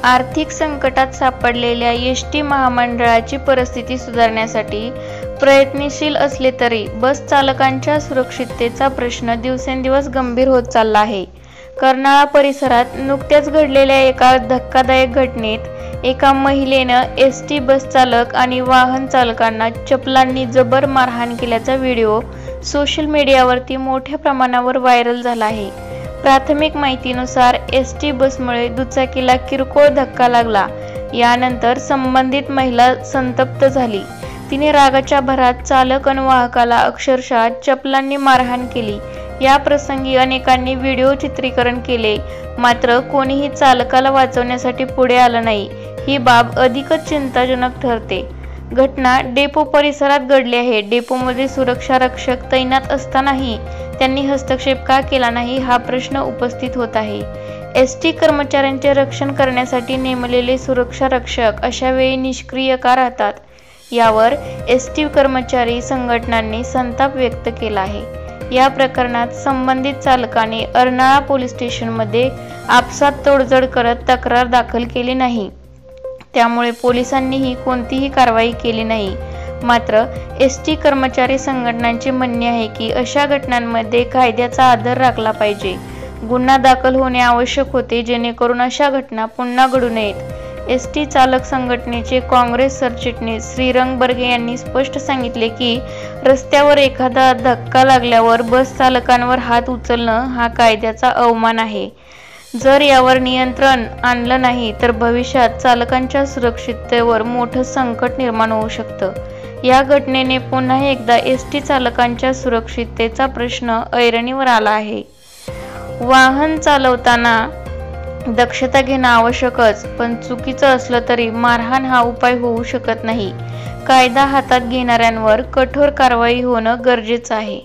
आर्थिक संकटात सापडलेल्या एसटी महामंडळाची परिस्थिती सुधारण्यासाठी प्रयत्नशील असले तरी बस चालकांच्या सुरक्षिततेचा प्रश्न दिवसेंदिवस गंभीर होत चालला आहे। कर्नाळा परिसरात नुकत्याच घडलेल्या एका धक्कादायक घटनेत एका महिलेनं एसटी बस चालक आणि वाहन चालकांना चपलांनी जबर मारहाण केल्याचा व्हिडिओ सोशल मीडियावरती मोठ्या प्रमाणावर व्हायरल झाला आहे। प्राथमिक माहितीनुसार एसटी बसमुळे दुचाकीला किरकोळ धक्का लागला। यानंतर संबंधित महिला संतप्त झाली। तिने रागाच्या भरात चालक आणि वाहकाला अक्षरशः चपलांनी मारहाण केली। या प्रसंगी अनेकांनी व्हिडिओ चित्रीकरण केले, मात्र कोणीही चालकाला वाचवण्यासाठी पुढे आलं नाही। ही बाब अधिकच चिंताजनक ठरते। घटना डेपो परिसरात घडली आहे। डेपोमध्ये सुरक्षा रक्षक तैनात असतानाही त्यांनी हस्तक्षेप का केला नाही हा प्रश्न उपस्थित होत आहे। एसटी कर्मचाऱ्यांचे रक्षण करण्यासाठी नेमलेले सुरक्षा रक्षक अशा वेळी निष्क्रिय का राहतात, यावर एसटी कर्मचारी संघटनांनी संताप व्यक्त केला आहे। या प्रकरणात संबंधित चालकाने अर्नाळा पोलीस स्टेशनमध्ये आपसात तोडजोड करत तक्रार दाखल केली नाही, त्यामुळे पोलिसांनीही कोणतीही कारवाई केली नाही। मात्र एसटी कर्मचारी संघटनांचे म्हणणे आहे की अशा घटनांमध्ये कायद्याचा आदर राखला पाहिजे। गुन्हा दाखल होणे आवश्यक होते जेणेकरून अशा घटना पुन्हा घडू नयेत। एसटी चालक संघटनेचे काँग्रेस सरचिटणीस श्रीरंग बर्गे यांनी स्पष्ट सांगितले की रस्त्यावर एखादा धक्का लागल्यावर बस चालकांवर हात उचलणं हा कायद्याचा अवमान आहे। जर यावर नियंत्रण आणलं नाही तर भविष्यात चालकांच्या सुरक्षिततेवर मोठं संकट निर्माण होऊ शकतं। या घटनेने पुन्हा एकदा एसटी चालकांच्या सुरक्षिततेचा प्रश्न ऐरणीवर आला आहे। वाहन चालवताना दक्षता घेणं आवश्यकच, पण चुकीचं असलं तरी मारहाण हा उपाय होऊ शकत नाही। कायदा हातात घेणाऱ्यांवर कठोर कारवाई होणं गरजेचं आहे।